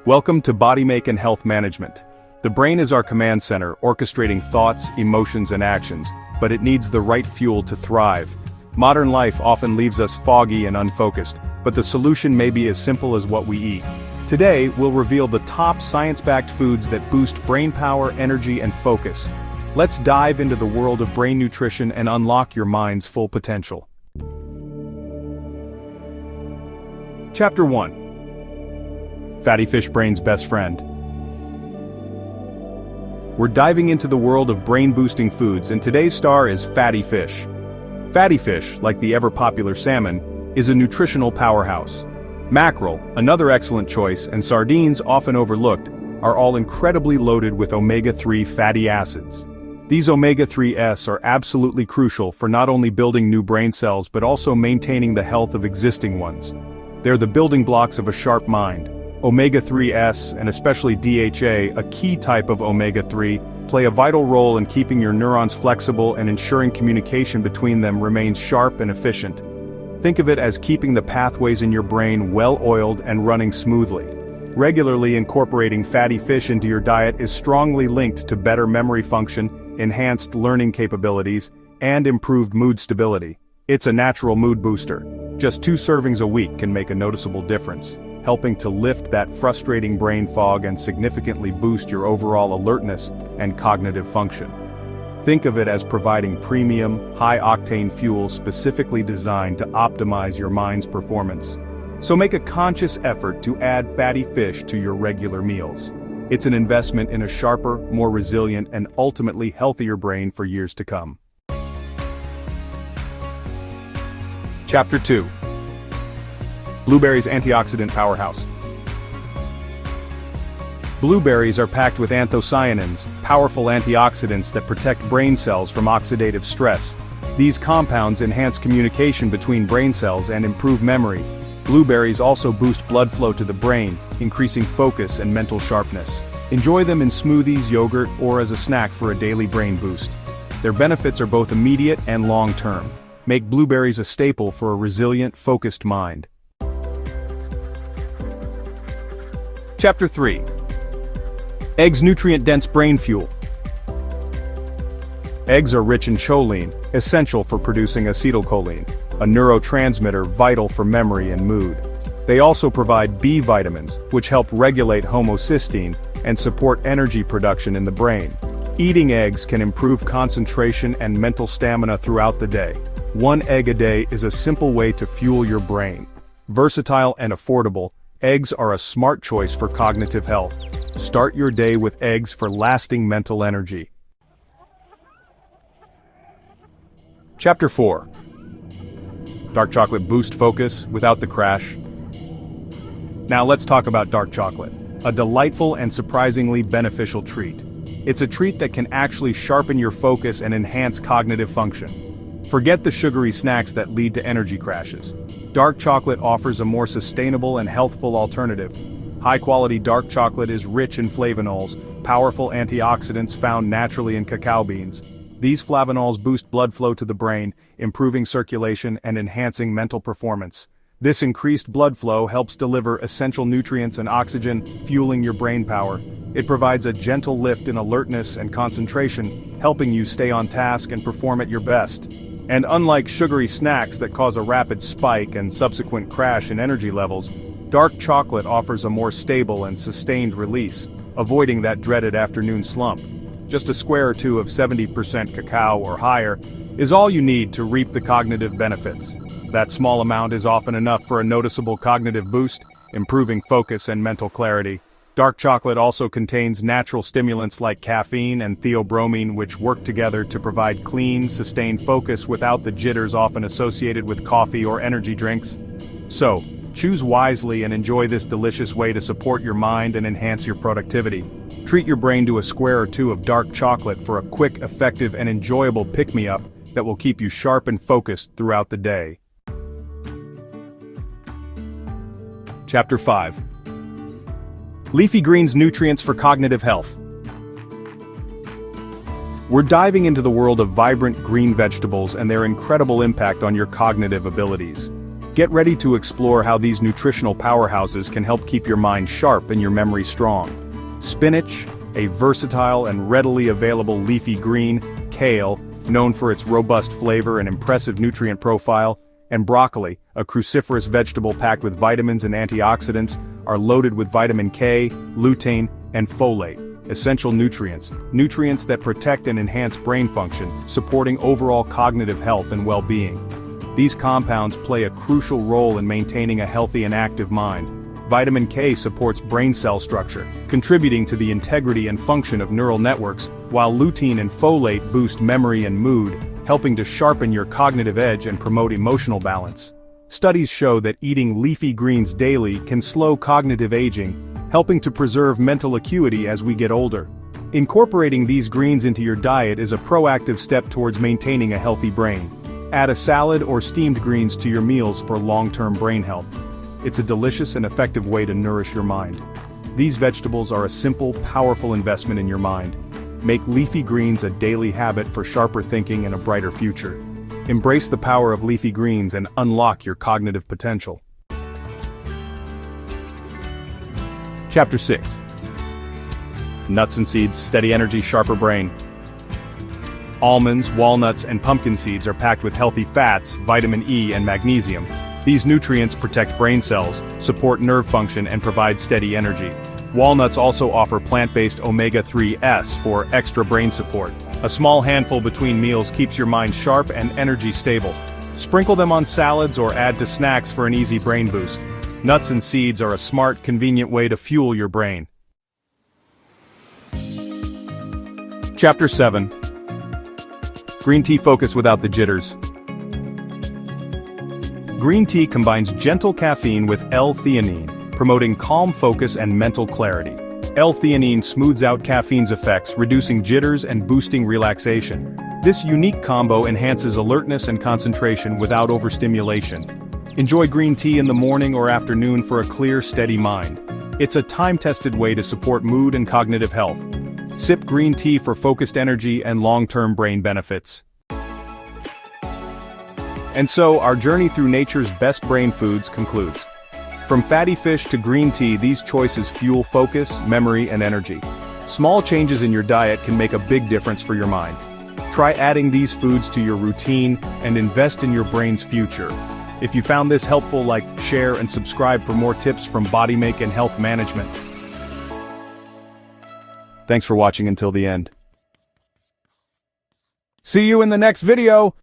Welcome to Body Make and Health Management. The brain is our command center, orchestrating thoughts, emotions, and actions, but it needs the right fuel to thrive. Modern life often leaves us foggy and unfocused, but the solution may be as simple as what we eat. Today, we'll reveal the top science-backed foods that boost brain power, energy, and focus. Let's dive into the world of brain nutrition and unlock your mind's full potential. Chapter 1. Fatty fish brain's best friend. We're diving into the world of brain-boosting foods, and today's star is fatty fish. Fatty fish, like the ever-popular salmon, is a nutritional powerhouse. Mackerel, another excellent choice, and sardines, often overlooked, are all incredibly loaded with omega-3 fatty acids. These omega-3s are absolutely crucial for not only building new brain cells but also maintaining the health of existing ones. They're the building blocks of a sharp mind. Omega-3s, and especially DHA, a key type of omega-3, play a vital role in keeping your neurons flexible and ensuring communication between them remains sharp and efficient. Think of it as keeping the pathways in your brain well-oiled and running smoothly. Regularly incorporating fatty fish into your diet is strongly linked to better memory function, enhanced learning capabilities, and improved mood stability. It's a natural mood booster. Just 2 servings a week can make a noticeable difference, helping to lift that frustrating brain fog and significantly boost your overall alertness and cognitive function. Think of it as providing premium, high-octane fuel specifically designed to optimize your mind's performance. So make a conscious effort to add fatty fish to your regular meals. It's an investment in a sharper, more resilient, and ultimately healthier brain for years to come. Chapter 2. Blueberries antioxidant powerhouse. Blueberries are packed with anthocyanins, powerful antioxidants that protect brain cells from oxidative stress. These compounds enhance communication between brain cells and improve memory. Blueberries also boost blood flow to the brain, increasing focus and mental sharpness. Enjoy them in smoothies, yogurt, or as a snack for a daily brain boost. Their benefits are both immediate and long-term. Make blueberries a staple for a resilient, focused mind. Chapter 3. Eggs' nutrient-dense brain fuel. Eggs are rich in choline, essential for producing acetylcholine, a neurotransmitter vital for memory and mood. They also provide B vitamins, which help regulate homocysteine and support energy production in the brain. Eating eggs can improve concentration and mental stamina throughout the day. 1 egg a day is a simple way to fuel your brain. Versatile and affordable, eggs are a smart choice for cognitive health. Start your day with eggs for lasting mental energy. Chapter 4. Dark chocolate boost focus without the crash. Now let's talk about dark chocolate, a delightful and surprisingly beneficial treat. It's a treat that can actually sharpen your focus and enhance cognitive function. Forget the sugary snacks that lead to energy crashes. Dark chocolate offers a more sustainable and healthful alternative. High-quality dark chocolate is rich in flavonols, powerful antioxidants found naturally in cacao beans. These flavonols boost blood flow to the brain, improving circulation and enhancing mental performance. This increased blood flow helps deliver essential nutrients and oxygen, fueling your brain power. It provides a gentle lift in alertness and concentration, helping you stay on task and perform at your best. And unlike sugary snacks that cause a rapid spike and subsequent crash in energy levels, dark chocolate offers a more stable and sustained release, avoiding that dreaded afternoon slump. Just a square or 2 of 70% cacao or higher is all you need to reap the cognitive benefits. That small amount is often enough for a noticeable cognitive boost, improving focus and mental clarity. Dark chocolate also contains natural stimulants like caffeine and theobromine, which work together to provide clean, sustained focus without the jitters often associated with coffee or energy drinks. So, choose wisely and enjoy this delicious way to support your mind and enhance your productivity. Treat your brain to a square or 2 of dark chocolate for a quick, effective, and enjoyable pick-me-up that will keep you sharp and focused throughout the day. Chapter 5. Leafy greens nutrients for cognitive health. We're diving into the world of vibrant green vegetables and their incredible impact on your cognitive abilities. Get ready to explore how these nutritional powerhouses can help keep your mind sharp and your memory strong. Spinach, a versatile and readily available leafy green; kale, known for its robust flavor and impressive nutrient profile; and broccoli, a cruciferous vegetable packed with vitamins and antioxidants, are loaded with vitamin K, lutein, and folate, essential nutrients that protect and enhance brain function, supporting overall cognitive health and well-being. These compounds play a crucial role in maintaining a healthy and active mind. Vitamin K supports brain cell structure, contributing to the integrity and function of neural networks, while lutein and folate boost memory and mood, helping to sharpen your cognitive edge and promote emotional balance. Studies show that eating leafy greens daily can slow cognitive aging, helping to preserve mental acuity as we get older. Incorporating these greens into your diet is a proactive step towards maintaining a healthy brain. Add a salad or steamed greens to your meals for long-term brain health. It's a delicious and effective way to nourish your mind. These vegetables are a simple, powerful investment in your mind. Make leafy greens a daily habit for sharper thinking and a brighter future. Embrace the power of leafy greens and unlock your cognitive potential. Chapter 6. Nuts and seeds, steady energy, sharper brain. Almonds, walnuts, and pumpkin seeds are packed with healthy fats, vitamin E, and magnesium. These nutrients protect brain cells, support nerve function, and provide steady energy. Walnuts also offer plant-based omega-3s for extra brain support. A small handful between meals keeps your mind sharp and energy stable. Sprinkle them on salads or add to snacks for an easy brain boost. Nuts and seeds are a smart, convenient way to fuel your brain. Chapter 7. Green tea focus without the jitters. Green tea combines gentle caffeine with L-theanine, promoting calm focus and mental clarity. L-theanine smooths out caffeine's effects, reducing jitters and boosting relaxation. This unique combo enhances alertness and concentration without overstimulation. Enjoy green tea in the morning or afternoon for a clear, steady mind. It's a time-tested way to support mood and cognitive health. Sip green tea for focused energy and long-term brain benefits. And so, our journey through nature's best brain foods concludes. From fatty fish to green tea, these choices fuel focus, memory, and energy. Small changes in your diet can make a big difference for your mind. Try adding these foods to your routine and invest in your brain's future. If you found this helpful, like, share, and subscribe for more tips from BodyMake and Health Management. Thanks for watching until the end. See you in the next video!